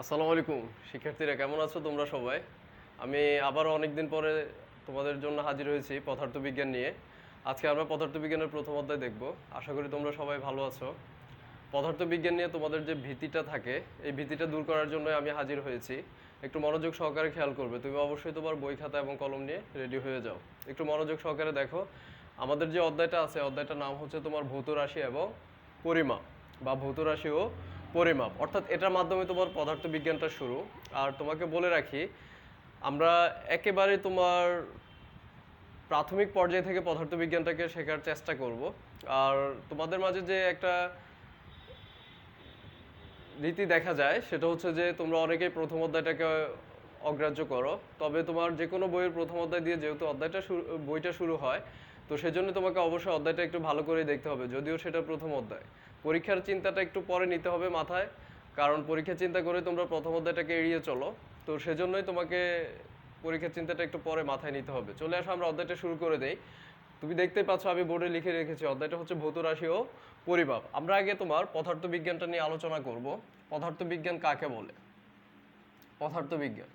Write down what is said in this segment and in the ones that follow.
আসসালামু আলাইকুম শিক্ষার্থীরা, কেমন আছো তোমরা সবাই? আমি আবারও অনেকদিন পরে তোমাদের জন্য হাজির হয়েছি পদার্থবিজ্ঞান নিয়ে। আজকে আমরা পদার্থবিজ্ঞানের প্রথম অধ্যায় দেখব। আশা করি তোমরা সবাই ভালো আছো। পদার্থবিজ্ঞান নিয়ে তোমাদের যে ভীতিটা থাকে, এই ভীতিটা দূর করার জন্য আমি হাজির হয়েছি। একটু মনোযোগ সহকারে খেয়াল করবে। তুমি অবশ্যই তোমার বই খাতা এবং কলম নিয়ে রেডি হয়ে যাও। একটু মনোযোগ সহকারে দেখো। আমাদের যে অধ্যায়টা আছে, অধ্যায়টার নাম হচ্ছে তোমার ভৌত রাশি এবং পরিমাপ, বা ভৌত রাশি ও পরিমাপ। অর্থাৎ এটার মাধ্যমে তোমার পদার্থবিজ্ঞানটা শুরু। আর তোমাকে বলে রাখি, আমরা একেবারে তোমার প্রাথমিক পর্যায় থেকে পদার্থবিজ্ঞানটাকে শেখার চেষ্টা করব। আর তোমাদের মাঝে যে একটা রীতি দেখা যায়, সেটা হচ্ছে যে তোমরা অনেকেই প্রথম অধ্যায়টাকে অগ্রাহ্য করো। তবে তোমার যে কোনো বইয়ের প্রথম অধ্যায় দিয়ে যেহেতু বইটা শুরু হয়, তো সেজন্য তোমাকে অবশ্যই অধ্যায়টা একটু ভালো করে দেখতে হবে, যদিও সেটা প্রথম অধ্যায়। পরীক্ষার চিন্তাটা একটু পরে নিতে হবে মাথায়, কারণ পরীক্ষার চিন্তা করে তোমরা প্রথম অধ্যায়টাকে এড়িয়ে চলো। তো সেজন্যই তোমাকে পরীক্ষার চিন্তাটা একটু পরে মাথায় নিতে হবে। চলে আসো, আমরা অধ্যায়টা শুরু করে দেই। তুমি দেখতেই পাচ্ছ, আমি বোর্ডে লিখে রেখেছি, অধ্যায়টা হচ্ছে ভৌত রাশি ও পরিমাপ। আমরা আগে তোমার পদার্থবিজ্ঞানটা নিয়ে আলোচনা করব। পদার্থবিজ্ঞান কাকে বলে? পদার্থবিজ্ঞান,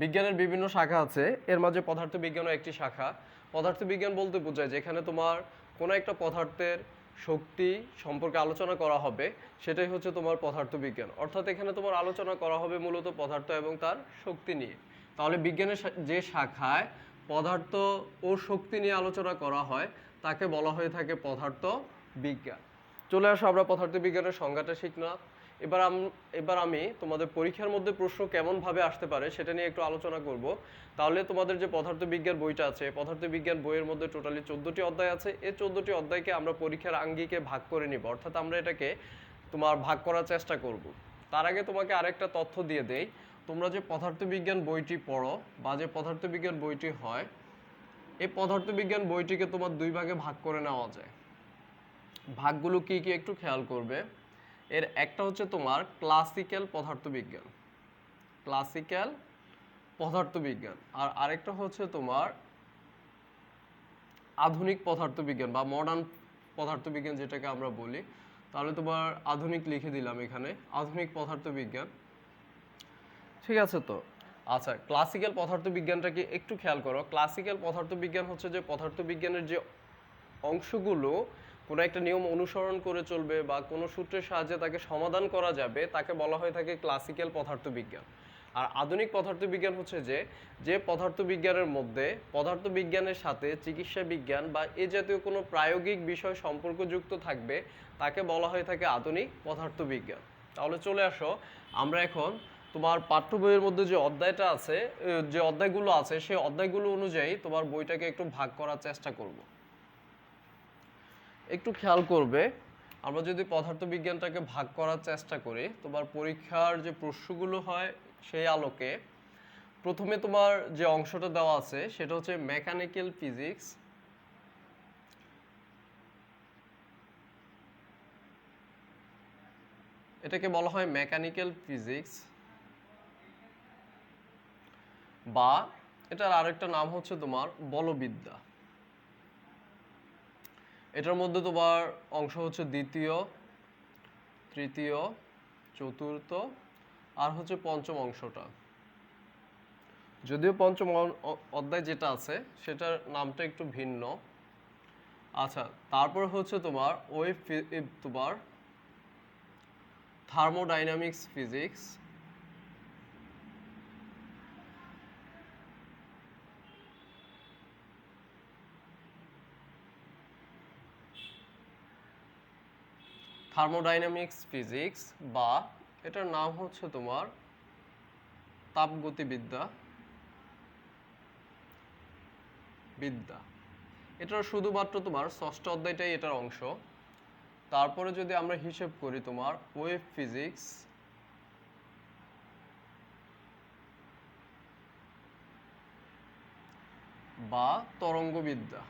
বিজ্ঞানের বিভিন্ন শাখা আছে, এর মাঝে পদার্থবিজ্ঞানও একটি শাখা। পদার্থবিজ্ঞান বলতে বোঝায় যেখানে তোমার কোনো একটা পদার্থের শক্তি সম্পর্কে আলোচনা করা হবে, সেটাই হচ্ছে তোমার পদার্থবিজ্ঞান। অর্থাৎ এখানে তোমার আলোচনা করা হবে মূলত পদার্থ এবং তার শক্তি নিয়ে। তাহলে বিজ্ঞানের যে শাখায় পদার্থ ও শক্তি নিয়ে আলোচনা করা হয়, তাকে বলা হয়ে থাকে পদার্থ বিজ্ঞান। চলে আসো, আমরা পদার্থবিজ্ঞানের সংজ্ঞাটা শিখলাম। এবার আমি তোমাদের পরীক্ষার মধ্যে প্রশ্ন কেমনভাবে আসতে পারে সেটা নিয়ে একটু আলোচনা করব। তাহলে তোমাদের যে পদার্থবিজ্ঞান বইটা আছে, পদার্থবিজ্ঞান বইয়ের মধ্যে টোটালি 14টি অধ্যায় আছে। এই 14টি অধ্যায়কে আমরা পরীক্ষার আঙ্গিকে ভাগ করে নিব, অর্থাৎ আমরা এটাকে তোমার ভাগ করার চেষ্টা করব। তার আগে তোমাকে আরেকটা তথ্য দিয়ে দেই। তোমরা যে পদার্থবিজ্ঞান বইটি পড়ো বা যে পদার্থবিজ্ঞান বইটি হয়, এই পদার্থবিজ্ঞান বইটিকে তোমার দুই ভাগে ভাগ করে নেওয়া যায়। ভাগগুলো কি কি একটু খেয়াল করবে। এর একটা হচ্ছে তোমার ক্লাসিক্যাল পদার্থবিজ্ঞান, ক্লাসিক্যাল পদার্থবিজ্ঞান, আর আরেকটা হচ্ছে তোমার আধুনিক পদার্থবিজ্ঞান বা মডার্ন পদার্থবিজ্ঞান যেটাকে আমরা বলি। তাহলে তোমার আধুনিক লিখে দিলাম এখানে, আধুনিক পদার্থবিজ্ঞান। ঠিক আছে তো? আচ্ছা, ক্লাসিক্যাল পদার্থবিজ্ঞানটাকে একটু খেয়াল করো। ক্লাসিক্যাল পদার্থবিজ্ঞান হচ্ছে যে পদার্থবিজ্ঞানের যে অংশগুলো কোনো একটা নিয়ম অনুসরণ করে চলবে বা কোনো সূত্রের সাহায্যে তাকে সমাধান করা যাবে, তাকে বলা হয়ে থাকে ক্লাসিক্যাল পদার্থবিজ্ঞান। আর আধুনিক পদার্থবিজ্ঞান হচ্ছে যে যে পদার্থবিজ্ঞানের মধ্যে পদার্থবিজ্ঞানের সাথে চিকিৎসা বিজ্ঞান বা এ জাতীয় কোনো প্রায়োগিক বিষয় সম্পর্কযুক্ত থাকবে, তাকে বলা হয়ে থাকে আধুনিক পদার্থবিজ্ঞান। তাহলে চলে আসো, আমরা এখন তোমার পাঠ্য বইয়ের মধ্যে যে অধ্যায়টা আছে, যে অধ্যায়গুলো আছে, সেই অধ্যায়গুলো অনুযায়ী তোমার বইটাকে একটু ভাগ করার চেষ্টা করব। একটু খেয়াল করবে, আমরা যদি পদার্থবিজ্ঞানটাকে ভাগ করার চেষ্টা করি, তোমার পরীক্ষার যে প্রশ্নগুলো হয় সেই আলোকে প্রথমে তোমার যে অংশটা দেওয়া আছে সেটা হচ্ছে মেকানিক্যাল ফিজিক্স। এটাকে বলা হয় মেকানিক্যাল ফিজিক্স, বা এটার আরেকটা নাম হচ্ছে তোমার বলবিদ্যা। এটার মধ্যে তোমার অংশ হচ্ছে দ্বিতীয়, তৃতীয়, চতুর্থ আর হচ্ছে পঞ্চম অংশটা। যদিও পঞ্চম অধ্যায় যেটা আছে সেটার নামটা একটু ভিন্ন। আচ্ছা, তারপর হচ্ছে তোমার তোমার থার্মোডাইনামিক্স ফিজিক্স, থার্মোডাইনামিক্স ফিজিক্স, বা এটার নাম হচ্ছে তোমার তাপগতিবিদ্যা বিদ্যা। এটার শুধুমাত্র তোমার ষষ্ঠ অধ্যায়টাই এটার অংশ। তারপরে যদি আমরা হিসেব করি, তোমার ওয়েভ ফিজিক্স, বা তরঙ্গবিদ্যা,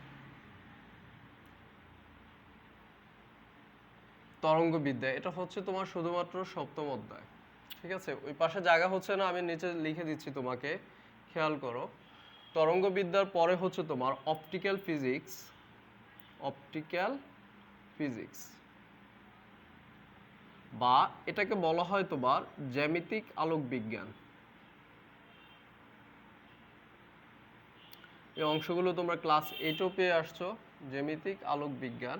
তরঙ্গবিদ্যা এটা হচ্ছে তোমার শুধুমাত্র সপ্তম অধ্যায়। ঠিক আছে, ওই পাশে জায়গা হচ্ছে না, আমি নিচে লিখে দিচ্ছি তোমাকে, খেয়াল করো। তরঙ্গবিদ্যার পরে হচ্ছে তোমার অপটিক্যাল ফিজিক্স, অপটিক্যাল ফিজিক্স বা এটাকে বলা হয় তোমার জ্যামিতিক আলোক বিজ্ঞান। এই অংশগুলো তোমরা ক্লাস 8-ও পেয়ে আসছো, জ্যামিতিক আলোক বিজ্ঞান।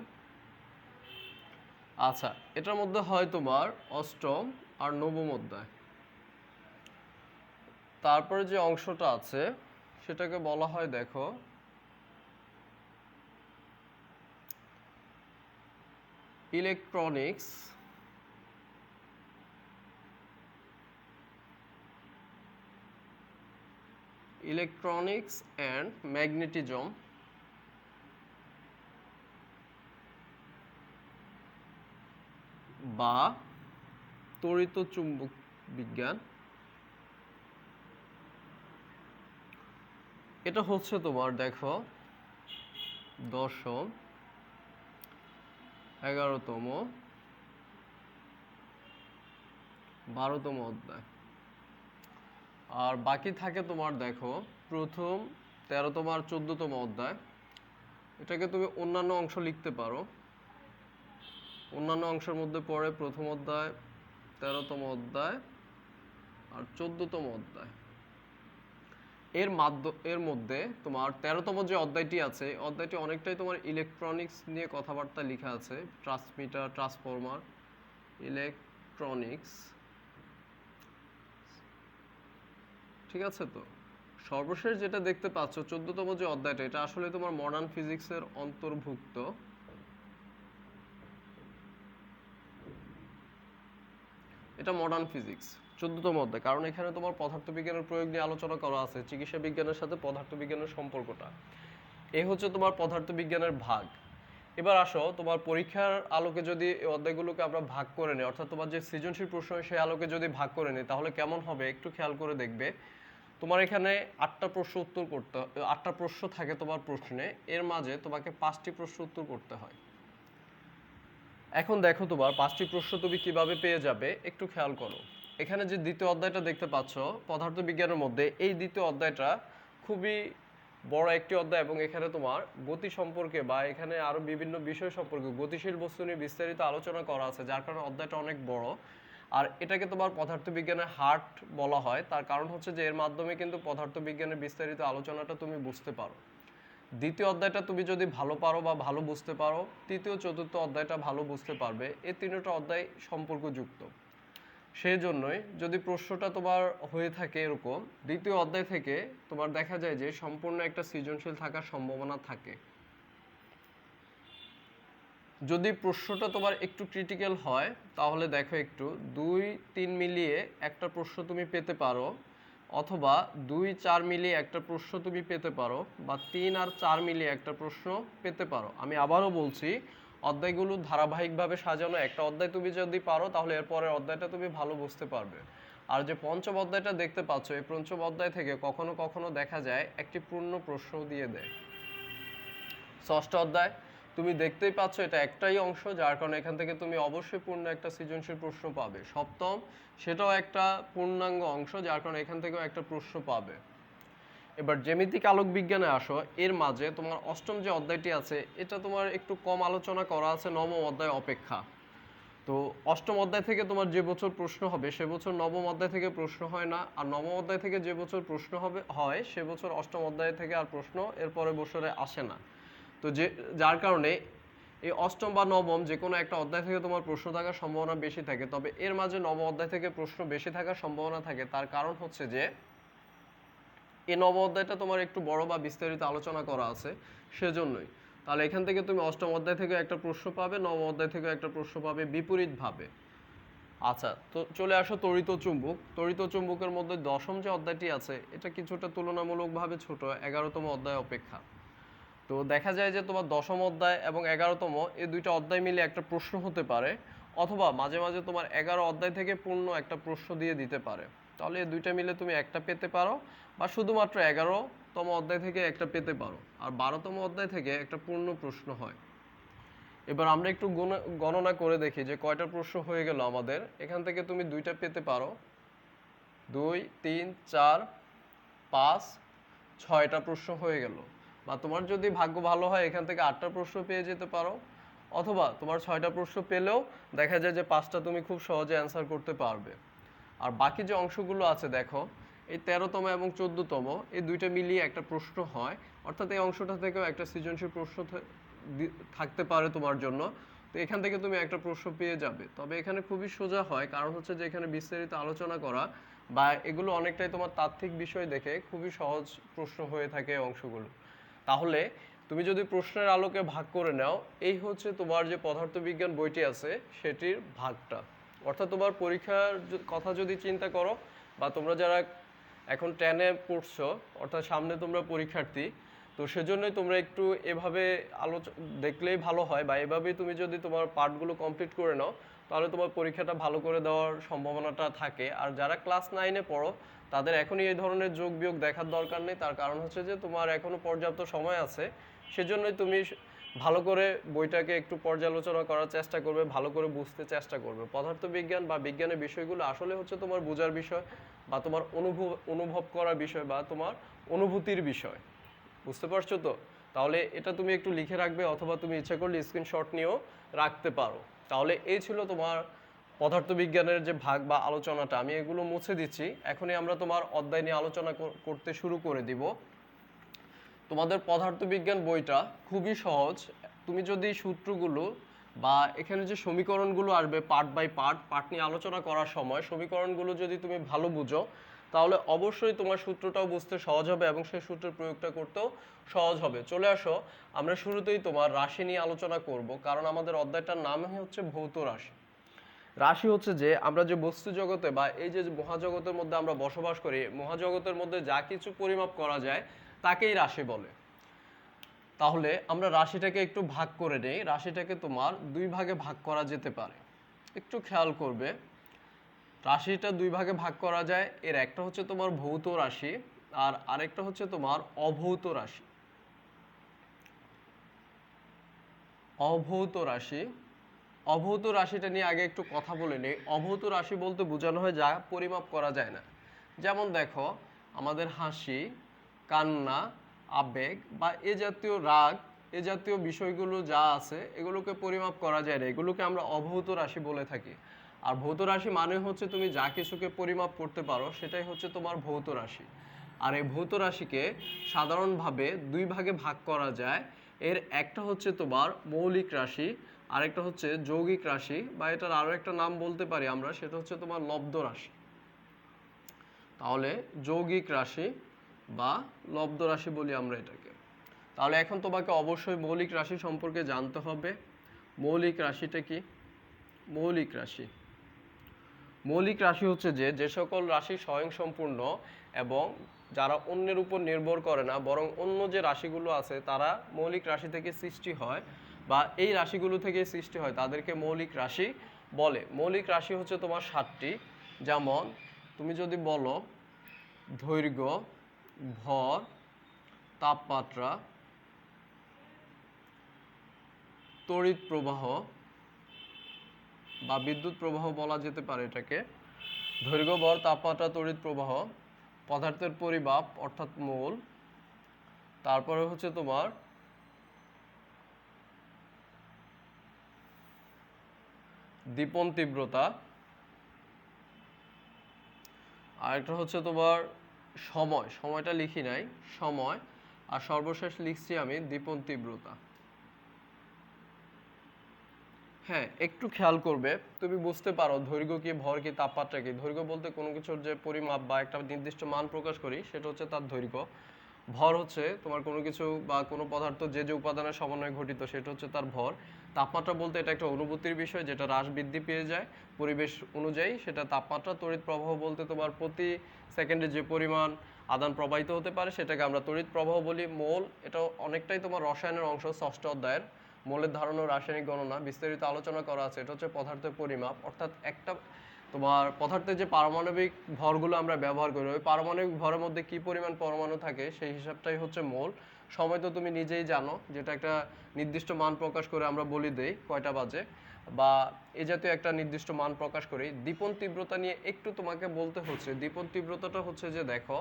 আচ্ছা, এটার মধ্যে হয় তোমার অষ্টম আর নবম অধ্যায়। তারপরে যে অংশটা আছে সেটাকে বলা হয় দেখো ইলেকট্রনিক্স অ্যান্ড ম্যাগনেটিজম বা তড়িৎ চুম্বক বিজ্ঞান। এটা হচ্ছে তোমার দেখো 10ম, 11তম, 12তম অধ্যায়। আর বাকি থাকে তোমার দেখো প্রথম, 13তম আর 14তম অধ্যায়। এটাকে তুমি অন্যান্য অংশ লিখতে পারো। অন্যান্য অংশের মধ্যে পড়ে প্রথম অধ্যায়, 13তম অধ্যায় আর 14তম অধ্যায়। এর মধ্যে তোমার 13তম যে অধ্যায়টি আছে, অধ্যায়টি অনেকটাই তোমার ইলেকট্রনিক্স নিয়ে কথাবার্তা লেখা আছে, ট্রান্সমিটার, ট্রান্সফরমার, ইলেকট্রনিক্স। ঠিক আছে? তো সর্বশেষ যেটা দেখতে পাচ্ছ 14তম যে অধ্যায়টা, এটা আসলে তোমার মডার্ন ফিজিক্সের অন্তর্ভুক্ত। এটা মডার্ন ফিজিক্স 14তম অধ্যায়, কারণ এখানে তোমার পদার্থবিজ্ঞানের প্রয়োগ নিয়ে আলোচনা করা আছে, চিকিৎসা বিজ্ঞানের সাথে পদার্থবিজ্ঞানের সম্পর্কটা। এই হচ্ছে তোমার পদার্থবিজ্ঞানের ভাগ। এবার আসো তোমার পরীক্ষার আলোকে যদি এই অধ্যায়গুলোকে আমরা ভাগ করে নিই, অর্থাৎ তোমার যে সৃজনশীল প্রশ্ন সেই আলোকে যদি ভাগ করে নিই, তাহলে কেমন হবে একটু খেয়াল করে দেখবে। তোমার এখানে 8টা প্রশ্ন উত্তর করতে, 8টা প্রশ্ন থাকে তোমার প্রশ্নে, এর মাঝে তোমাকে 5টি প্রশ্ন উত্তর করতে হয়। এখন দেখো তোমার 5টি প্রশ্ন তুমি কিভাবে পেয়ে যাবে একটু খেয়াল করো। এখানে যে দ্বিতীয় অধ্যায়টা দেখতে পাচ্ছ পদার্থবিজ্ঞানের মধ্যে, এই দ্বিতীয় অধ্যায়টা খুবই বড় একটি অধ্যায় এবং এখানে তোমার গতি সম্পর্কে বা এখানে আরো বিভিন্ন বিষয় সম্পর্কে, গতিশীল বস্তু নিয়ে বিস্তারিত আলোচনা করা আছে, যার কারণে অধ্যায়টা অনেক বড়। আর এটাকে তোমার পদার্থবিজ্ঞানের হার্ট বলা হয়, তার কারণ হচ্ছে যে এর মাধ্যমে কিন্তু পদার্থবিজ্ঞানের বিস্তারিত আলোচনাটা তুমি বুঝতে পারো। দ্বিতীয় অধ্যায়টা তুমি যদি ভালো পারো বা ভালো বুঝতে পারো, তৃতীয় চতুর্থ অধ্যায়টা ভালো বুঝতে পারবে। এই তিনটা অধ্যায় সম্পর্কযুক্ত। সেই জন্যই যদি প্রশ্নটা তোমার হয়ে থাকে এরকম, দ্বিতীয় অধ্যায় থেকে তোমার দেখা যায় যে সম্পূর্ণ একটা সৃজনশীল থাকার সম্ভাবনা থাকে। যদি প্রশ্নটা তোমার একটু ক্রিটিক্যাল হয় তাহলে দেখো একটু 2-3 মিলিয়ে একটা প্রশ্ন তুমি পেতে পারো, অথবা 2-4 মিলিয়ে একটা প্রশ্ন তুমি পেতে পারো, বা 3 আর 4 মিলিয়ে একটা প্রশ্ন পেতে পারো। আমি আবারও বলছি, অধ্যায়গুলো ধারাবাহিকভাবে সাজানো। একটা অধ্যায় তুমি যদি পারো তাহলে এরপরের অধ্যায়টা তুমি ভালো বুঝতে পারবে। আর যে পঞ্চম অধ্যায়টা দেখতে পাচ্ছ, এই পঞ্চম অধ্যায় থেকে কখনো কখনো দেখা যায় একটি পূর্ণ প্রশ্ন দিয়ে দেয়। ষষ্ঠ অধ্যায় তুমি দেখতেই পাচ্ছ এটা একটাই অংশ, যার কারণে এখান থেকে তুমি অবশ্যই পূর্ণ একটা সৃজনশীল প্রশ্ন পাবে। সপ্তম, সেটাও একটা পূর্ণাঙ্গ অংশ, যার কারণে এখান থেকেও একটা প্রশ্ন পাবে। এবার জ্যামিতিক আলোক বিজ্ঞানে আসো, এর মাঝে তোমার অষ্টম যে অধ্যায়টি আছে এটা তোমার একটু কম আলোচনা করা আছে নবম অধ্যায় অপেক্ষা। তো অষ্টম অধ্যায় থেকে তোমার যে বছর প্রশ্ন হবে সে বছর নবম অধ্যায় থেকে প্রশ্ন হয় না, আর নবম অধ্যায় থেকে যে বছর প্রশ্ন হয় সে বছর অষ্টম অধ্যায় থেকে আর প্রশ্ন এরপরে বছরে আসে না। তো যার কারণে এই অষ্টম বা নবম যে কোনো একটা অধ্যায় থেকে তোমার প্রশ্ন থাকার সম্ভাবনা বেশি থাকে। তবে এর মাঝে নবম অধ্যায় থেকে প্রশ্ন বেশি থাকার সম্ভাবনা থাকে, তার কারণ হচ্ছে যে এই নবম অধ্যায়টা তোমার একটু বড় বা বিস্তারিত আলোচনা করা আছে, সেজন্যই। তাহলে এখান থেকে তুমি অষ্টম অধ্যায় থেকে একটা প্রশ্ন পাবে, নবম অধ্যায় থেকে একটা প্রশ্ন পাবে বিপরীতভাবে। আচ্ছা, তো চলে আসো তড়িৎ চুম্বক। তড়িৎ চুম্বকের মধ্যে দশম যে অধ্যায়টি আছে এটা কিছুটা তুলনামূলকভাবে ছোট 11তম অধ্যায় অপেক্ষা। তো দেখা যায় যে তোমার দশম অধ্যায় এবং 11তম এই দুইটা অধ্যায় মিলে একটা প্রশ্ন হতে পারে, অথবা মাঝে মাঝে তোমার 11 অধ্যায় থেকে পূর্ণ একটা প্রশ্ন দিয়ে দিতে পারে। তাহলে এই দুইটা মিলে তুমি একটা পেতে পারো, বা শুধুমাত্র 11তম অধ্যায় থেকে একটা পেতে পারো, আর 12তম অধ্যায় থেকে একটা পূর্ণ প্রশ্ন হয়। এবার আমরা একটু গণনা করে দেখি যে কয়টা প্রশ্ন হয়ে গেল আমাদের। এখান থেকে তুমি দুইটা পেতে পারো, 2, 3, 4, 5, 6টা প্রশ্ন হয়ে গেল। বা তোমার যদি ভাগ্য ভালো হয় এখান থেকে 8টা প্রশ্ন পেয়ে যেতে পারো, অথবা তোমার 6টা প্রশ্ন পেলেও দেখা যায় যে 5টা তুমি খুব সহজে অ্যান্সার করতে পারবে। আর বাকি যে অংশগুলো আছে দেখো, এই 13তম এবং 14তম এই দুইটা মিলিয়ে একটা প্রশ্ন হয়, অর্থাৎ এই অংশটা থেকেও একটা সৃজনশীল প্রশ্ন থাকতে পারে তোমার জন্য। তো এখান থেকে তুমি একটা প্রশ্ন পেয়ে যাবে। তবে এখানে খুবই সোজা হয়, কারণ হচ্ছে যে এখানে বিস্তারিত আলোচনা করা বা এগুলো অনেকটাই তোমার তাত্ত্বিক বিষয় দেখে খুবই সহজ প্রশ্ন হয়ে থাকে এই অংশগুলো। তাহলে তুমি যদি প্রশ্নের আলোকে ভাগ করে নাও, এই হচ্ছে তোমার যে পদার্থবিজ্ঞান বইটি আছে সেটির ভাগটা। অর্থাৎ তোমার পরীক্ষার কথা যদি চিন্তা করো, বা তোমরা যারা এখন 10-এ পড়ছো, অর্থাৎ সামনে তোমরা পরীক্ষার্থী, তো সেজন্যই তোমরা একটু এভাবে দেখলেই ভালো হয়, বা এভাবেই তুমি যদি তোমার পার্টগুলো কমপ্লিট করে নাও, তাহলে তোমার পরীক্ষাটা ভালো করে দেওয়ার সম্ভাবনাটা থাকে। আর যারা ক্লাস 9-এ পড়ো, তাদের এখনই এই ধরনের যোগ বিয়োগ দেখার দরকার নেই। তার কারণ হচ্ছে যে তোমার এখনো পর্যাপ্ত সময় আছে, সেজন্যই তুমি ভালো করে বইটাকে একটু পর্যালোচনা করার চেষ্টা করবে, ভালো করে বুঝতে চেষ্টা করবে। পদার্থবিজ্ঞান বা বিজ্ঞানের বিষয়গুলো আসলে হচ্ছে তোমার বোঝার বিষয়, বা তোমার অনুভব করার বিষয়, বা তোমার অনুভূতির বিষয়। বুঝতে পারছো তো? তাহলে এটা তুমি একটু লিখে রাখবে, অথবা তুমি ইচ্ছা করলে স্ক্রিনশট নিয়েও রাখতে পারো। তাহলে এই ছিল তোমার পদার্থবিজ্ঞানের যে ভাগ বা আলোচনাটা। আমি এগুলো মুছে দিচ্ছি, এখনই আমরা তোমার অধ্যায় নিয়ে আলোচনা করতে শুরু করে দিব। তোমাদের পদার্থবিজ্ঞান বইটা খুবই সহজ। তুমি যদি সূত্রগুলো বা এখানে যে সমীকরণগুলো আসবে পার্ট বাই পার্ট নিয়ে আলোচনা করার সময় সমীকরণগুলো যদি তুমি ভালো বুঝো, তাহলে অবশ্যই তোমার সূত্রটাও বুঝতে সহজ হবে এবং সেই সূত্রের প্রয়োগটা করতেও সহজ হবে। চলে আসো, আমরা শুরুতেই তোমার রাশি নিয়ে আলোচনা করব, কারণ আমাদের অধ্যায়টার নামই হচ্ছে ভৌত রাশি। রাশি হচ্ছে যে আমরা যে বস্তু জগতে বা এই যে মহাজগতের মধ্যে আমরা বসবাস করি, মহাজগতের মধ্যে যা কিছু পরিমাপ করা যায় তাকেই রাশি বলে। তাহলে আমরা রাশিটাকে একটু ভাগ করে নেই। রাশিটাকে তোমার দুই ভাগে ভাগ করা যেতে পারে। একটু খেয়াল করবে, রাশিটা দুই ভাগে ভাগ করা যায়। এর একটা হচ্ছে তোমার ভৌত রাশি, আর আরেকটা হচ্ছে তোমার অভৌত রাশি। অভৌত রাশি, অভৌত রাশিটা নিয়ে আগে একটু কথা বলে নেই। অভৌত রাশি বলতে বোঝানো হয় যা পরিমাপ করা যায় না। যেমন দেখো, আমাদের হাসি, কান্না, আবেগ বা এ জাতীয় রাগ, এ জাতীয় বিষয়গুলো যা আছে এগুলোকে পরিমাপ করা যায় না, এগুলোকে আমরা অভৌত রাশি বলে থাকি। আর ভৌত রাশি মানে হচ্ছে তুমি যা কিছুকে পরিমাপ করতে পারো সেটাই হচ্ছে তোমার ভৌত রাশি। আর এই ভৌত রাশিকে সাধারণভাবে দুই ভাগে ভাগ করা যায়। এর একটা হচ্ছে তোমার মৌলিক রাশি, আরেকটা হচ্ছে যৌগিক রাশি, বা এটার আরো একটা নাম বলতে পারি আমরা, সেটা হচ্ছে তোমার লব্ধ রাশি। তাহলে যৌগিক রাশি বা লব্ধ রাশি বলি আমরা এটাকে। তাহলে এখন তোমাকে অবশ্যই মৌলিক রাশি সম্পর্কে জানতে হবে। মৌলিক রাশিটা কি? মৌলিক রাশি, মৌলিক রাশি হচ্ছে যে সকল রাশি স্বয়ংসম্পূর্ণ এবং যারা অন্যের উপর নির্ভর করে না, বরং অন্য যে রাশিগুলো আছে তারা মৌলিক রাশি থেকে সৃষ্টি হয়, বা এই রাশিগুলো থেকে সৃষ্টি হয়, তাদেরকে মৌলিক রাশি বলে। মৌলিক রাশি হচ্ছে তোমার 7টি। যেমন তুমি যদি বলো দৈর্ঘ্য, ভর, তাপমাত্রা, তড়িৎ প্রবাহ বা বিদ্যুৎ প্রবাহ বলা যেতে পারে এটাকে। দৈর্ঘ্য, ভর, তাপমাত্রা, তড়িৎ প্রবাহ, পদার্থের পরিমাপ অর্থাৎ মোল, তারপরে হচ্ছে তোমার দীপন তীব্রতা, আর একটা হচ্ছে তোমার সময়, সময়টা লিখি নাই, সময়, আর সর্বশেষ লিখছি আমি দীপন তীব্রতা। হ্যাঁ, একটু খেয়াল করবে, তুমি বুঝতে পারো দৈর্ঘ্য কি, ভর কি, তাপমাত্রা কি। দৈর্ঘ্য বলতে কোনো কিছুর যে পরিমাপ বা একটা নির্দিষ্ট মান প্রকাশ করি সেটা হচ্ছে তার দৈর্ঘ্য। ভর হচ্ছে তোমার কোনো কিছু বা কোনো পদার্থ যে যে উপাদানের সমন্বয়ে গঠিত সেটা হচ্ছে তার ভর। তাপমাত্রা বলতে এটা একটা অনুভূতির বিষয়, যেটা হ্রাস বৃদ্ধি পেয়ে যায় পরিবেশ অনুযায়ী, সেটা তাপমাত্রা। তড়িৎ প্রবাহ বলতে তোমার প্রতি সেকেন্ডে যে পরিমাণ আদান প্রবাহিত হতে পারে সেটাকে আমরা তড়িৎ প্রবাহ বলি। মোল, এটা অনেকটাই তোমার রসায়নের অংশ, 6ষ্ঠ অধ্যায়ের মোলের ধারণা ও রাসায়নিক গণনা বিস্তারিত আলোচনা করা আছে। এটা হচ্ছে পদার্থের পরিমাপ, অর্থাৎ একটা তোমার পদার্থের যে পারমাণবিক ভরগুলো আমরা ব্যবহার করি, ওই পারমাণবিক ভরের মধ্যে কি পরিমাণ পরমাণু থাকে সেই হিসাবটাই হচ্ছে মোল। সময় তো তুমি নিজেই জানো, যেটা একটা নির্দিষ্ট মান প্রকাশ করে আমরা বলি দেই কয়টা বাজে, বা এ জাতীয় একটা নির্দিষ্ট মান প্রকাশ করি। দীপন তীব্রতা নিয়ে একটু তোমাকে বলতে হচ্ছে। দীপন তীব্রতাটা হচ্ছে যে দেখো,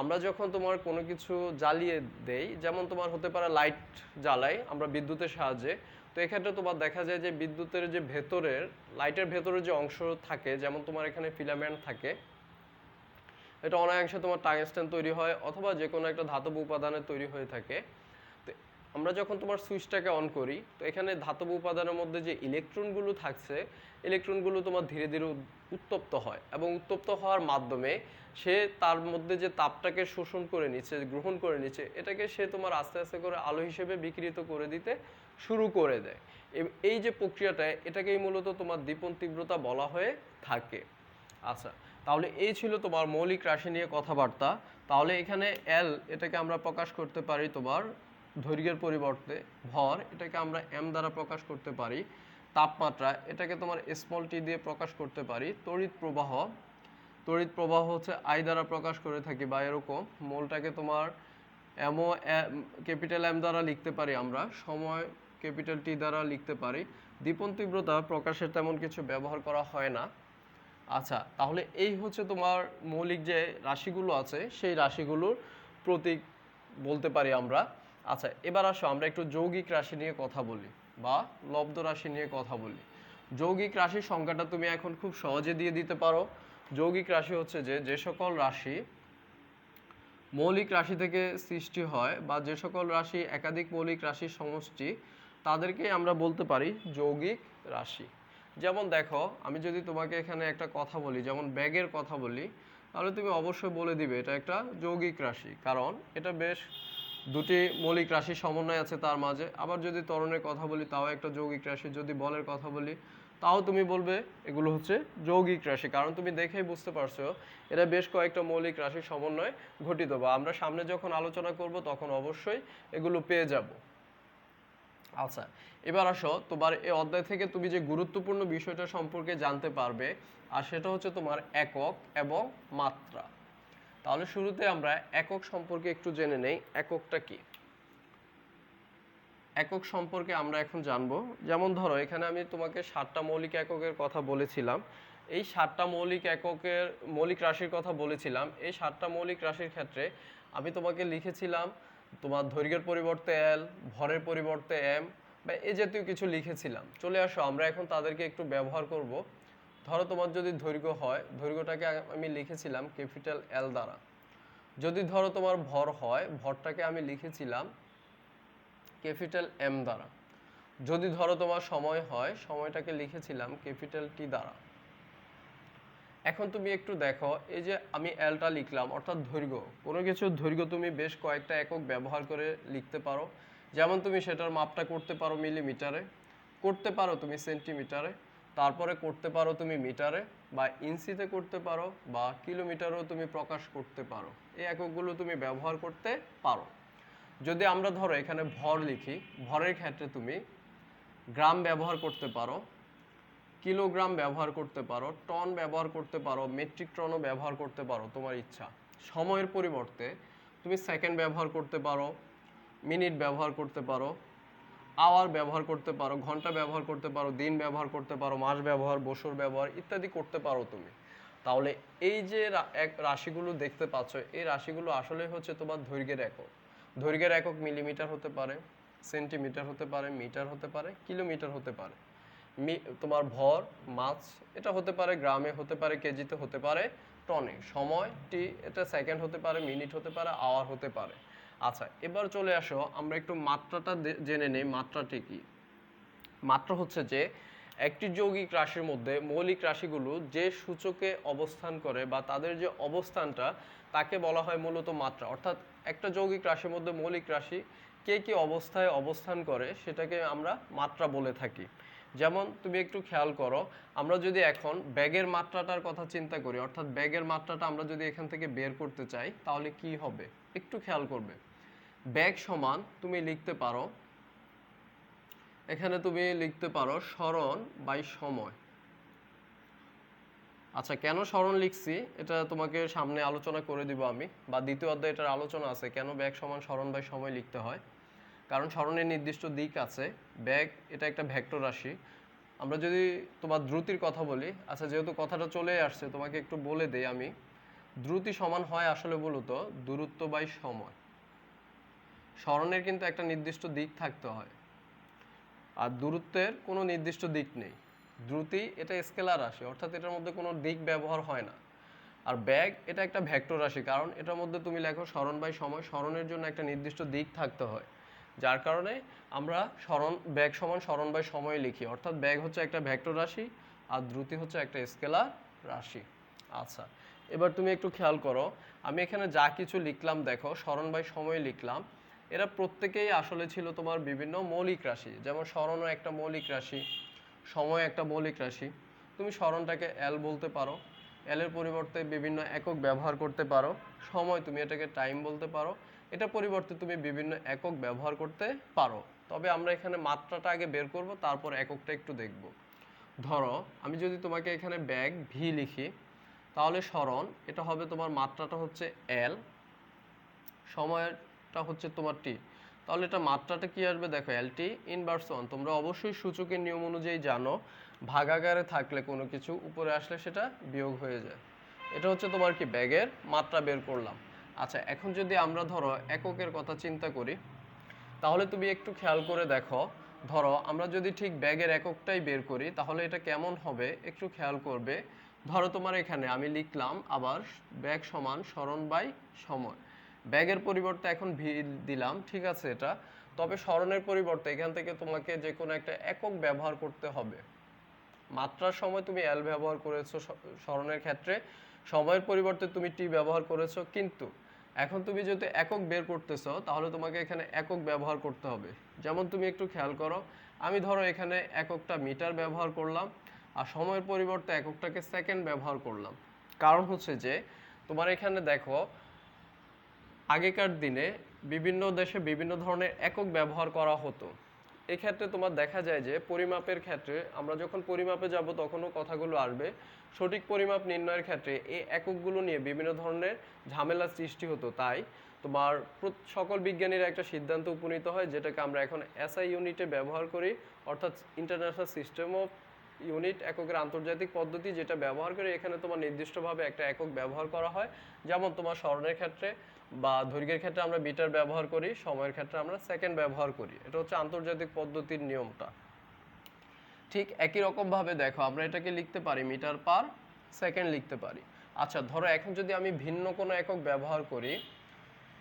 আমরা যখন তোমার কোনো কিছু জ্বালিয়ে দেই, যেমন তোমার হতে পারে লাইট জ্বালাই আমরা বিদ্যুতের সাহায্যে, তো এক্ষেত্রে তোমার দেখা যায় যে বিদ্যুতের যে ভেতরের লাইটের ভেতরে যে অংশ থাকে, যেমন তোমার এখানে ফিলামেন্ট থাকে, এটা অনেকাংশে তোমার টাংস্টেন তৈরি হয় অথবা যে কোনো একটা ধাতব উপাদানের তৈরি হয়ে থাকে। তো আমরা যখন তোমার সুইচটাকে অন করি, তো এখানে ধাতব উপাদানের মধ্যে যে ইলেকট্রনগুলো থাকছে, ইলেকট্রনগুলো তোমার ধীরে ধীরে উত্তপ্ত হয় এবং উত্তপ্ত হওয়ার মাধ্যমে সে তার মধ্যে যে তাপটাকে শোষণ করে নিচ্ছে, গ্রহণ করে নিচ্ছে, এটাকে সে তোমার আস্তে আস্তে করে আলো হিসেবে বিকৃত করে দিতে শুরু করে দেয়। এই যে প্রক্রিয়াটা, এটাকেই মূলত তোমার দীপন তীব্রতা বলা হয়ে থাকে। আচ্ছা, তাহলে এই ছিল তোমার মৌলিক রাশি নিয়ে কথাবার্তা। তাহলে এখানে এল, এটাকে আমরা প্রকাশ করতে পারি তোমার দৈর্ঘ্যের পরিবর্তে, ভর এটাকে আমরা এম দ্বারা প্রকাশ করতে পারি, তাপমাত্রা এটাকে তোমার স্মল টি দিয়ে প্রকাশ করতে পারি, তড়িৎ প্রবাহ, তড়িৎ প্রবাহ হচ্ছে আই দ্বারা প্রকাশ করে থাকি বা এরকম, মোলটাকে তোমার এমও ক্যাপিটাল এম দ্বারা লিখতে পারি আমরা, সময় ক্যাপিটাল টি দ্বারা লিখতে পারি। দীপন তীব্রতা প্রকাশের তেমন কিছু ব্যবহার করা হয় না। আচ্ছা, তাহলে এই হচ্ছে তোমার মৌলিক যে রাশিগুলো আছে সেই রাশিগুলোর প্রতীক বলতে পারি আমরা। আচ্ছা, এবার আসো আমরা একটু যৌগিক রাশি নিয়ে কথা বলি বা লব্ধ রাশি নিয়ে কথা বলি। যৌগিক রাশির সংখ্যাটা তুমি এখন খুব সহজে দিয়ে দিতে পারো। যৌগিক রাশি হচ্ছে যে সকল রাশি মৌলিক রাশি থেকে সৃষ্টি হয় বা যে সকল রাশি একাধিক মৌলিক রাশির সমষ্টি, তাদেরকে আমরা বলতে পারি যৌগিক রাশি। যেমন দেখো, আমি যদি তোমাকে এখানে একটা কথা বলি, যেমন ব্যাগের কথা বলি, তাহলে তুমি অবশ্যই বলে দিবে এটা একটা যৌগিক রাশি, কারণ এটা বেশ দুটি মৌলিক রাশির সমন্বয় আছে তার মাঝে। আবার যদি ত্বরণের কথা বলি, তাও একটা যৌগিক রাশি। যদি বলের কথা বলি, তাও তুমি বলবে এগুলো হচ্ছে যৌগিক রাশি, কারণ তুমি দেখেই বুঝতে পারছো এরা বেশ কয়েকটা মৌলিক রাশির সমন্বয় ঘটিত, বা আমরা সামনে যখন আলোচনা করব তখন অবশ্যই এগুলো পেয়ে যাব। আচ্ছা, এবার আসো তোমার এই অধ্যায় থেকে তুমি যে গুরুত্বপূর্ণ বিষয়টা সম্পর্কে জানতে পারবে, আর সেটা হচ্ছে তোমার একক এবং মাত্রা। তাহলে শুরুতে আমরা একক সম্পর্কে একটু জেনে নেই। এককটা কি? একক সম্পর্কে আমরা এখন জানবো। যেমন ধরো, এখানে আমি তোমাকে 7টা মৌলিক এককের কথা বলেছিলাম। এই 7টা মৌলিক রাশির কথা বলেছিলাম। এই 7টা মৌলিক রাশির ক্ষেত্রে আমি তোমাকে লিখেছিলাম তোমার দৈর্ঘ্যের পরিবর্তে এল, ভরের পরিবর্তে এম, বা এই জাতীয় কিছু লিখেছিলাম। চলে আসো আমরা এখন তাদেরকে একটু ব্যবহার করব। ধরো তোমার যদি দৈর্ঘ্য হয়, দৈর্ঘ্যটাকে আমি লিখেছিলাম ক্যাপিটাল এল দ্বারা। যদি ধরো তোমার ভর হয়, ভরটাকে আমি লিখেছিলাম ক্যাপিটাল এম দ্বারা। যদি ধরো তোমার সময় হয়, সময়টাকে লিখেছিলাম ক্যাপিটাল টি দ্বারা। এখন তুমি একটু দেখো, এই যে আমি এলটা লিখলাম, অর্থাৎ দৈর্ঘ্য। কোনো কিছুর দৈর্ঘ্য তুমি বেশ কয়েকটা একক ব্যবহার করে লিখতে পারো। যেমন তুমি সেটার মাপটা করতে পারো মিলিমিটারে, করতে পারো তুমি সেন্টিমিটারে, তারপরে করতে পারো তুমি মিটারে বা ইঞ্চিতে করতে পারো, বা কিলোমিটারেও তুমি প্রকাশ করতে পারো। এই এককগুলো তুমি ব্যবহার করতে পারো। যদি আমরা ধরো এখানে ভর লিখি, ভরের ক্ষেত্রে তুমি গ্রাম ব্যবহার করতে পারো, কিলোগ্রাম ব্যবহার করতে পারো, টন ব্যবহার করতে পারো, মেট্রিক টনও ব্যবহার করতে পারো, তোমার ইচ্ছা। সময়ের পরিবর্তে তুমি সেকেন্ড ব্যবহার করতে পারো, মিনিট ব্যবহার করতে পারো, আওয়ার ব্যবহার করতে পারো, ঘন্টা ব্যবহার করতে পারো, দিন ব্যবহার করতে পারো, মাস ব্যবহার, বছর ব্যবহার ইত্যাদি করতে পারো তুমি। তাহলে এই যে রাশিগুলো দেখতে পাচ্ছ, এই রাশিগুলো আসলে হচ্ছে তোমার দৈর্ঘ্যের একক। দৈর্ঘ্যের একক মিলিমিটার হতে পারে, সেন্টিমিটার হতে পারে, মিটার হতে পারে, কিলোমিটার হতে পারে। তোমার ভর, মাস, এটা হতে পারে গ্রামে, হতে পারে কেজিতে, হতে পারে টনে। সময় টি, এটা সেকেন্ড হতে পারে, মিনিট হতে পারে, আওয়ার হতে পারে। আচ্ছা, এবার চলে আসো আমরা একটু মাত্রাটা জেনে নেই। মাত্রাটি কি? মাত্রা হচ্ছে যে একটি যৌগিক রাশির মধ্যে মৌলিক রাশিগুলো যে সূচকে অবস্থান করে বা তাদের যে অবস্থানটা, তাকে বলা হয় মূলত মাত্রা। অর্থাৎ একটা যৌগিক রাশির মধ্যে মৌলিক রাশি কে কি অবস্থায় অবস্থান করে সেটাকে আমরা মাত্রা বলে থাকি। যেমন তুমি একটু খেয়াল করো, আমরা যদি এখন ব্যাগের মাত্রাটার কথা চিন্তা করি, অর্থাৎ ব্যাগের মাত্রাটা আমরা যদি এখান থেকে বের করতে চাই, তাহলে কি হবে একটু খেয়াল করবে। ব্যাগ সমান তুমি লিখতে পারো, এখানে তুমি লিখতে পারো সরণ বাই সময়। আচ্ছা, কেন সরণ লিখছি এটা তোমাকে সামনে আলোচনা করে দিব আমি, বা দ্বিতীয় অধ্যায়ে এটার আলোচনা আছে কেন ব্যাগ সমান সরণ বাই সময় লিখতে হয়। কারণ সরণের নির্দিষ্ট দিক আছে। ব্যাগ এটা একটা ভেক্টর রাশি। আমরা যদি তোমার দ্রুতির কথা বলি, আচ্ছা যেহেতু কথাটা চলে আসছে তোমাকে একটু বলে দেই আমি। দ্রুতি সমান হয় আসলে মূলত দূরত্ব বাই সময়। সরণের কিন্তু একটা নির্দিষ্ট দিক থাকতে হয়। আর দূরত্বের কোনো নির্দিষ্ট দিক নেই। দ্রুতি এটা স্কেলার রাশি, অর্থাৎ এটার মধ্যে কোনো দিক ব্যবহার হয় না। আর বেগ এটা একটা ভেক্টর রাশি, কারণ এটার মধ্যে তুমি লেখো সরণ বাই সময়, সরণের জন্য একটা নির্দিষ্ট দিক থাকতে হয়, যার কারণে আমরা বেগ সমান সরণ বাই সময় লিখি। অর্থাৎ বেগ হচ্ছে একটা ভেক্টর রাশি আর দ্রুতি হচ্ছে একটা স্কেলার রাশি। আচ্ছা, এবার তুমি একটু খেয়াল করো, আমি এখানে যা কিছু লিখলাম দেখো, সরণ বাই সময় লিখলাম, এরা প্রত্যেকেই আসলে ছিল তোমার বিভিন্ন মৌলিক রাশি। যেমন সরণও একটা মৌলিক রাশি, সময় একটা মৌলিক রাশি। তুমি সরণটাকে এল বলতে পারো, এল এর পরিবর্তে বিভিন্ন একক ব্যবহার করতে পারো। সময় তুমি এটাকে টাইম বলতে পারো, এটা পরিবর্তে তুমি বিভিন্ন একক ব্যবহার করতে পারো। তবে আমরা এখানে মাত্রাটা আগে বের করব, তারপর এককটা একটু দেখব। ধরো আমি যদি তোমাকে এখানে ব্যাগ ভি লিখি, তাহলে সরণ এটা হবে তোমার, মাত্রাটা হচ্ছে এল, সময়টা হচ্ছে তোমার টি। তাহলে এটা মাত্রাটা কি আসবে দেখো, এল টি ইনভার্স 1। তোমরা অবশ্যই সূচকের নিয়ম অনুযায়ী জানো, ভাগাকারে থাকলে কোনো কিছু উপরে আসলে সেটা বিয়োগ হয়ে যায়। এটা হচ্ছে তোমার কি ব্যাগের মাত্রা বের করলাম। আচ্ছা, এখন যদি আমরা ধরো এককের কথা চিন্তা করি, তাহলে তুমি একটু খেয়াল করে দেখো, ধরো আমরা যদি ঠিক ব্যাগের এককটাই বের করি তাহলে এটা কেমন হবে একটু খেয়াল করবে। ধরো তোমার এখানে আমি লিখলাম আবার ব্যাগ সমান সরণ বাই সময়, ব্যাগের পরিবর্তে এখন ভি দিলাম, ঠিক আছে এটা। তবে সরণের পরিবর্তে এখান থেকে তোমাকে যে কোনো একটা একক ব্যবহার করতে হবে। মাত্রার সময় তুমি এল ব্যবহার করেছো, সরণের ক্ষেত্রে সময়ের পরিবর্তে তুমি টি ব্যবহার করেছো, কিন্তু এখন তুমি যদি একক বের করতেছো তাহলে তোমাকে এখানে একক ব্যবহার করতে হবে। যেমন তুমি একটু খেয়াল করো, আমি ধরো এখানে এককটা মিটার ব্যবহার করলাম আর সময়ের পরিবর্তে এককটাকে সেকেন্ড ব্যবহার করলাম। কারণ হচ্ছে যে তোমার এখানে দেখো, আগেকার দিনে বিভিন্ন দেশে বিভিন্ন ধরনের একক ব্যবহার করা হতো। এক্ষেত্রে তোমার দেখা যায় যে পরিমাপের ক্ষেত্রে আমরা যখন পরিমাপে যাব তখনও কথাগুলো আসবে। সঠিক পরিমাপ নির্ণয়ের ক্ষেত্রে এই এককগুলো নিয়ে বিভিন্ন ধরনের ঝামেলা সৃষ্টি হতো। তাই তোমার সকল বিজ্ঞানীরা একটা সিদ্ধান্ত উপনীত হয়, যেটাকে আমরা এখন এসআই ইউনিটে ব্যবহার করি, অর্থাৎ ইন্টারন্যাশনাল সিস্টেম অফ ইউনিট, এককের আন্তর্জাতিক পদ্ধতি, যেটা ব্যবহার করে এখানে তোমার নির্দিষ্টভাবে একটা একক ব্যবহার করা হয়। যেমন তোমার সরণের ক্ষেত্রে বা দৈর্ঘ্যের ক্ষেত্রে আমরা মিটার ব্যবহার করি, সময়ের ক্ষেত্রে আমরা সেকেন্ড ব্যবহার করি। এটা হচ্ছে আন্তর্জাতিক পদ্ধতির নিয়মটা। ঠিক একই রকম ভাবে দেখো, আমরা এটাকে লিখতে পারি মিটার পার সেকেন্ড লিখতে পারি। আচ্ছা, ধরো এখন যদি আমি ভিন্ন কোনো একক ব্যবহার করি,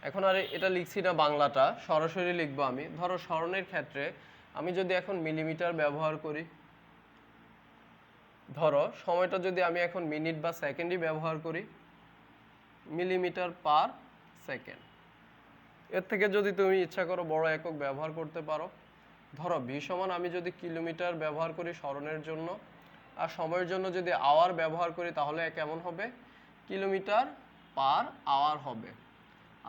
এখন আর এটা লিখছি না, বাংলাটা সরাসরি লিখবো আমি। ধরো সরণের ক্ষেত্রে আমি যদি এখন মিলিমিটার ব্যবহার করি, ধরো সময়টা যদি আমি এখন মিনিট বা সেকেন্ডই ব্যবহার করি, মিলিমিটার পার সেকেন্ড। এর থেকে যদি তুমি ইচ্ছা করো বড় একক ব্যবহার করতে পারো। ধরো ভি সমান আমি যদি কিলোমিটার ব্যবহার করি সরণের জন্য, আর সময়ের জন্য যদি আওয়ার ব্যবহার করি, তাহলে কেমন হবে, কিলোমিটার পার আওয়ার হবে।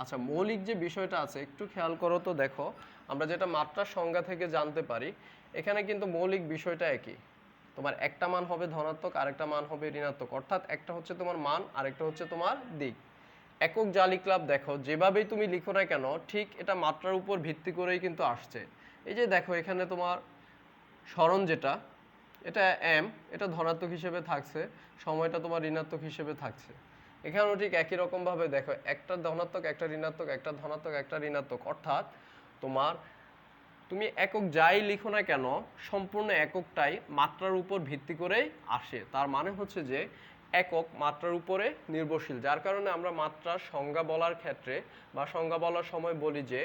আচ্ছা, মৌলিক যে বিষয়টা আছে একটু খেয়াল করো তো, দেখো আমরা যেটা মাত্রার সংজ্ঞা থেকে জানতে পারি, এখানে কিন্তু মৌলিক বিষয়টা একই। তোমার একটা মান হবে ধনাত্মক, আরেকটা মান হবে ঋণাত্মক, অর্থাৎ একটা হচ্ছে তোমার মান, আরেকটা হচ্ছে তোমার দিক। একক যা লিখলাম দেখো, যেভাবেই তুমি লিখো না কেন, ঠিক এটা মাত্রার উপর ভিত্তি করেই কিন্তু আসছে। এই যে দেখো এখানে তোমার সরণ যেটা, এটা এম, এটা ধনাত্মক হিসেবে থাকছে, সময়টা তোমার ঋণাত্মক হিসেবে থাকছে। এখানেও ঠিক একই রকম ভাবে দেখো, একটা ধনাত্মক, একটা ঋণাত্মক, একটা ধনাত্মক, একটা ঋণাত্মক, অর্থাৎ তোমার তুমি একক যাই লিখো না কেন, সম্পূর্ণ এককটাই মাত্রার উপর ভিত্তি করেই আসে। তার মানে হচ্ছে যে একক মাত্রার উপরে নির্ভরশীল, যার কারণে আমরা মাত্রার সংজ্ঞা বলার ক্ষেত্রে বা সংজ্ঞা বলার সময় বলি যে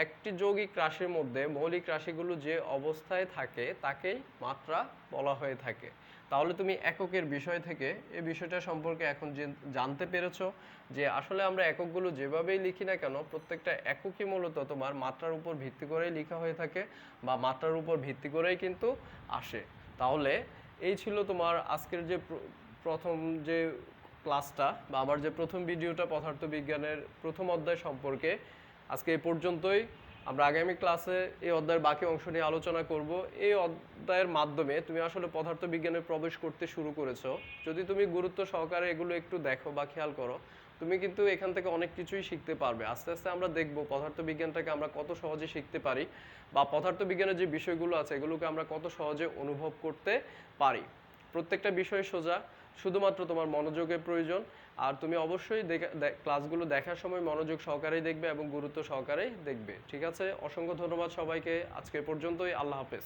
একটি যৌগিক রাশির মধ্যে মৌলিক রাশিগুলো যে অবস্থায় থাকে তাকেই মাত্রা বলা হয়ে থাকে। তাহলে তুমি এককের বিষয় থেকে এই বিষয়টা সম্পর্কে এখন জানতে পেরেছো যে আসলে আমরা এককগুলো যেভাবেই লিখি না কেন, প্রত্যেকটা এককই মূলত তোমার মাত্রার উপর ভিত্তি করেই লেখা হয়ে থাকে বা মাত্রার উপর ভিত্তি করেই কিন্তু আসে। তাহলে এই ছিল তোমার আজকের যে প্রথম যে ক্লাসটা বা আমার যে প্রথম ভিডিওটা পদার্থবিজ্ঞানের প্রথম অধ্যায় সম্পর্কে। আজকে এই পর্যন্তই। আমরা আগামী ক্লাসে এই অধ্যায়ের বাকি অংশ নিয়ে আলোচনা করব। এই অধ্যায়ের মাধ্যমে তুমি আসলে পদার্থবিজ্ঞানে প্রবেশ করতে শুরু করেছো, যদি তুমি গুরুত্ব সহকারে এগুলো একটু দেখো বা খেয়াল করো, তুমি কিন্তু এখান থেকে অনেক কিছুই শিখতে পারবে। আস্তে আস্তে আমরা দেখব পদার্থবিজ্ঞানটাকে আমরা কত সহজে শিখতে পারি বা পদার্থবিজ্ঞানের যে বিষয়গুলো আছে এগুলোকে আমরা কত সহজে অনুভব করতে পারি। প্রত্যেকটা বিষয় সোজা, শুধুমাত্র তোমার মনোযোগের প্রয়োজন। আর তুমি অবশ্যই ক্লাসগুলো দেখার সময় মনোযোগ সহকারেই দেখবে এবং গুরুত্ব সহকারেই দেখবে। ঠিক আছে, অসংখ্য ধন্যবাদ সবাইকে। আজকে পর্যন্তই। আল্লাহ হাফেজ।